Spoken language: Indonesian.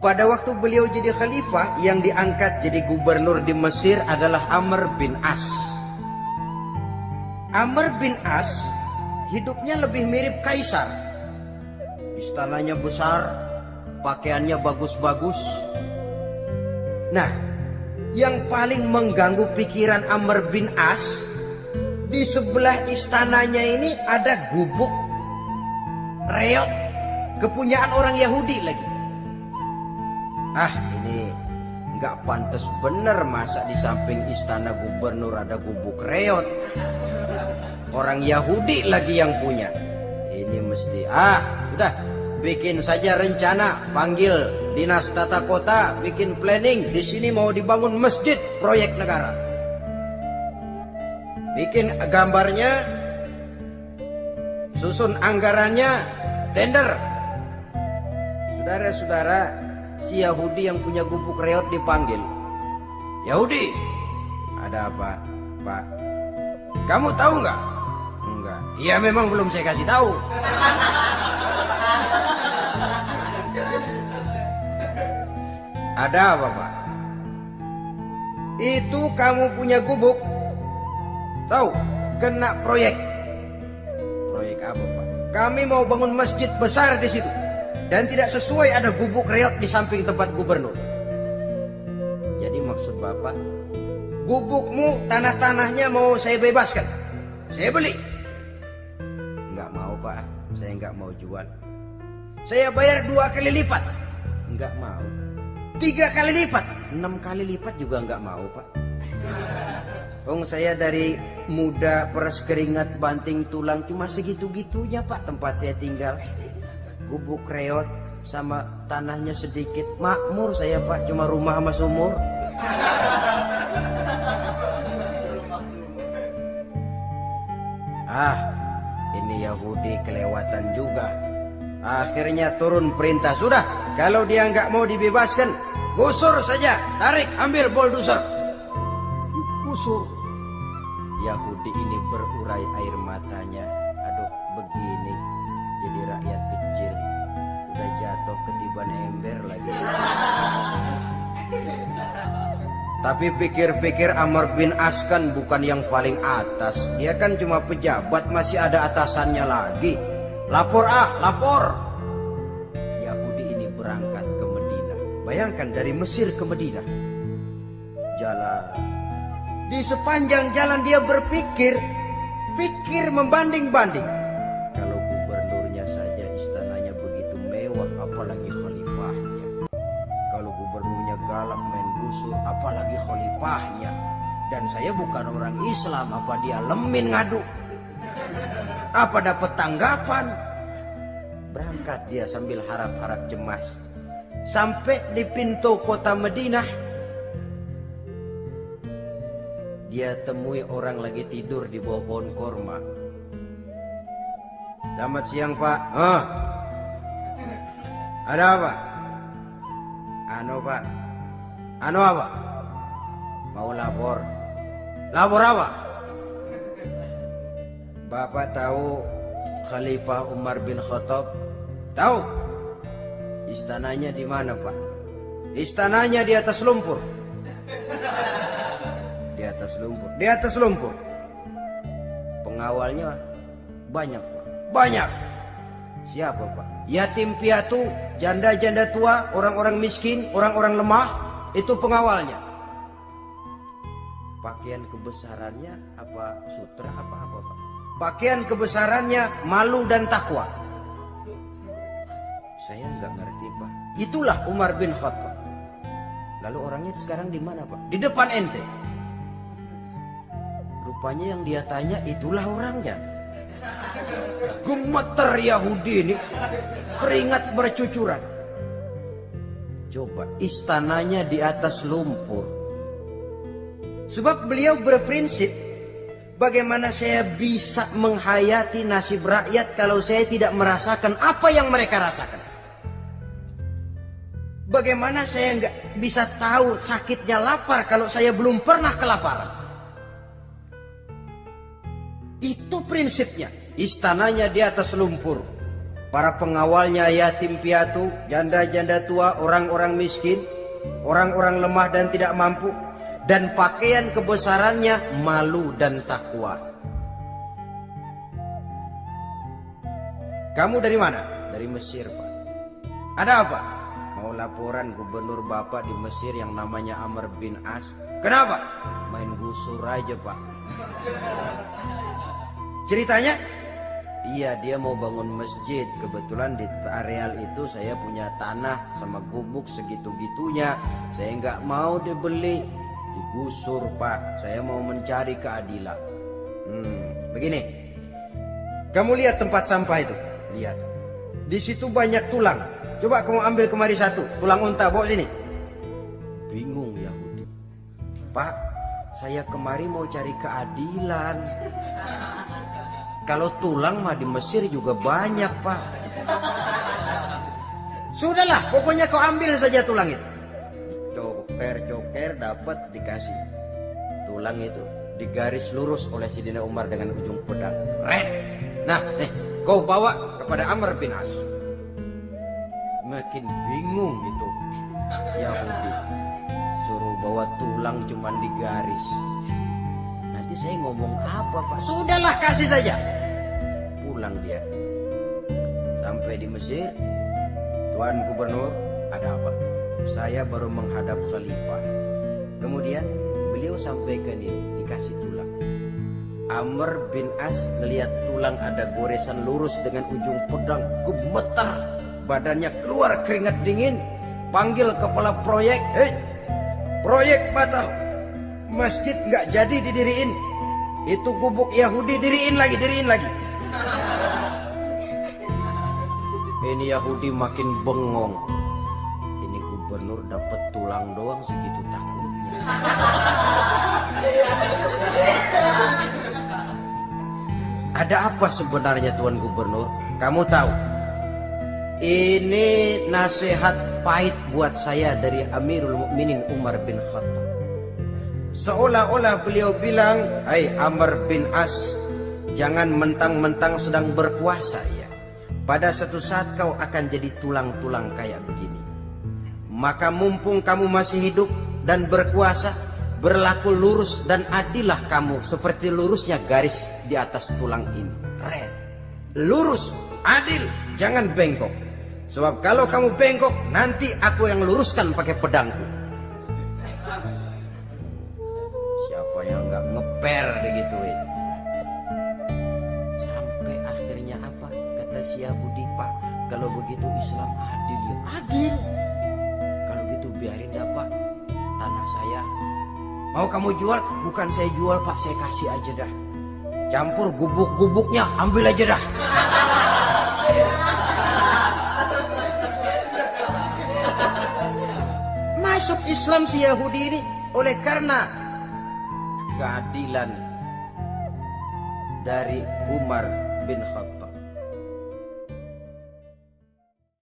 Pada waktu beliau jadi khalifah, yang diangkat jadi gubernur di Mesir adalah Amr bin As. Amr bin As hidupnya lebih mirip kaisar. Istananya besar, pakaiannya bagus-bagus. Nah, yang paling mengganggu pikiran Amr bin As, di sebelah istananya ini ada gubuk reot kepunyaan orang Yahudi lagi. Ini nggak pantas bener, masa di samping istana gubernur ada gubuk reot. Orang Yahudi lagi yang punya. Ini mesti udah bikin saja rencana, panggil dinas tata kota, bikin planning. Di sini mau dibangun masjid proyek negara. Bikin gambarnya, susun anggarannya, tender. Saudara-saudara, si Yahudi yang punya gubuk reot dipanggil. Yahudi, ada apa, Pak? Kamu tahu nggak? Enggak. Iya, memang belum saya kasih tahu. Ada apa, Pak? Itu kamu punya gubuk, tahu, kena proyek. Proyek apa, Pak? Kami mau bangun masjid besar di situ. Dan tidak sesuai ada gubuk reot di samping tempat gubernur. Jadi maksud Bapak, gubukmu, tanah-tanahnya mau saya bebaskan, saya beli. Enggak mau, Pak, saya enggak mau jual. Saya bayar 2 kali lipat. Enggak mau. 3 kali lipat, 6 kali lipat juga enggak mau, Pak. Saya dari muda peres keringat banting tulang cuma segitu-gitunya, Pak, tempat saya tinggal. Gubuk reot sama tanahnya sedikit, makmur saya, Pak, cuma rumah sama sumur. Ini Yahudi kelewatan juga. Akhirnya turun perintah, sudah, kalau dia nggak mau dibebaskan, gusur saja, tarik, ambil bulldozer. Gusur. Yahudi ini berurai air matanya. Aduh, begini jadi rakyat kecil, udah jatuh ketiban ember lagi. Tapi pikir-pikir Amr bin As kan bukan yang paling atas. Dia kan cuma pejabat, masih ada atasannya lagi. Lapor, lapor. Yahudi ini berangkat ke Madinah. Bayangkan dari Mesir ke Madinah, jalan. Di sepanjang jalan dia berpikir, membanding-banding. Kalau gubernurnya saja istananya begitu mewah, apalagi khalifahnya. Kalau gubernurnya galak main gusur, apalagi khalifahnya. Dan saya bukan orang Islam, apa dia lemin ngadu? Apa dapat tanggapan? Berangkat dia sambil harap-harap cemas. Sampai di pintu kota Madinah, dia temui orang lagi tidur di bawah pohon korma. Selamat siang, Pak. Ada apa? Pak. Apa? Mau lapor. Lapor apa? Bapak tahu Khalifah Umar bin Khattab? Tahu? Istananya di mana, Pak? Istananya di atas lumpur. Di atas lumpur. Pengawalnya banyak, Pak. Banyak. Siapa, Pak? Yatim piatu, janda-janda tua, orang-orang miskin, orang-orang lemah, itu pengawalnya. Pakaian kebesarannya apa sutra apa, Pak? Pakaian kebesarannya malu dan takwa. Saya nggak ngerti, Pak. Itulah Umar bin Khattab. Lalu orangnya sekarang di mana, Pak? Di depan ente. Rupanya yang dia tanya itulah orangnya. Gemeter Yahudi ini, keringat bercucuran. Coba, istananya di atas lumpur. Sebab beliau berprinsip, bagaimana saya bisa menghayati nasib rakyat kalau saya tidak merasakan apa yang mereka rasakan? Bagaimana saya nggak bisa tahu sakitnya lapar kalau saya belum pernah kelaparan? Itu prinsipnya. Istananya di atas lumpur, para pengawalnya yatim piatu, janda-janda tua, orang-orang miskin, orang-orang lemah dan tidak mampu, dan pakaian kebesarannya malu dan takwa. Kamu dari mana? Dari Mesir, Pak. Ada apa? Mau laporan gubernur Bapak di Mesir yang namanya Amr bin As. Kenapa? Main gusur aja, Pak. Ceritanya? Iya, dia mau bangun masjid. Kebetulan di areal itu saya punya tanah sama gubuk segitu-gitunya. Saya nggak mau dibeli, digusur, Pak. Saya mau mencari keadilan. Begini, kamu lihat tempat sampah itu. Lihat, di situ banyak tulang. Coba kamu ambil kemari satu, tulang unta, bawa sini. Bingung Yahudi. Pak, saya kemari mau cari keadilan. Kalau tulang mah di Mesir juga banyak, Pak. Sudahlah, pokoknya kau ambil saja tulang itu. Coker dapat dikasih. Tulang itu digaris lurus oleh Sidina Umar dengan ujung pedang. Red. Nah, nih, kau bawa kepada Amr bin As. Makin bingung itu Yahudi. Suruh bawa tulang cuman digaris. Nanti saya ngomong apa, Pak? Sudahlah, kasih saja. Pulang dia. Sampai di Mesir. Tuan Gubernur, ada apa? Saya baru menghadap khalifah. Kemudian beliau sampaikan ini, dikasih tulang. Amr bin As melihat tulang ada goresan lurus dengan ujung pedang, gemetar. Badannya keluar keringat dingin. Panggil kepala proyek. Proyek batal. Masjid nggak jadi didiriin. Itu gubuk Yahudi diriin lagi. Ini Yahudi makin bengong. Ini gubernur dapat tulang doang segitu takutnya. Ada apa sebenarnya, Tuan Gubernur? Kamu tahu? Ini nasihat pahit buat saya dari Amirul Mukminin Umar bin Khattab. Seolah-olah beliau bilang, "Hai Amr bin As, jangan mentang-mentang sedang berkuasa ya. Pada suatu saat kau akan jadi tulang-tulang kayak begini. Maka mumpung kamu masih hidup dan berkuasa, berlaku lurus dan adillah kamu seperti lurusnya garis di atas tulang ini. Keren. Lurus, adil, jangan bengkok. Sebab kalau kamu bengkok, nanti aku yang luruskan pakai pedangku." Siapa yang nggak ngeper digituin? Sampai akhirnya apa? Kata si Yahudi, "Pak, kalau begitu Islam adil ya." Adil. Kalau gitu biarin dah, Pak. Tanah saya. Mau kamu jual? Bukan saya jual, Pak, saya kasih aja dah. Campur gubuk-gubuknya, ambil aja dah. Masuk Islam si Yahudi ini oleh karena keadilan dari Umar bin Khattab.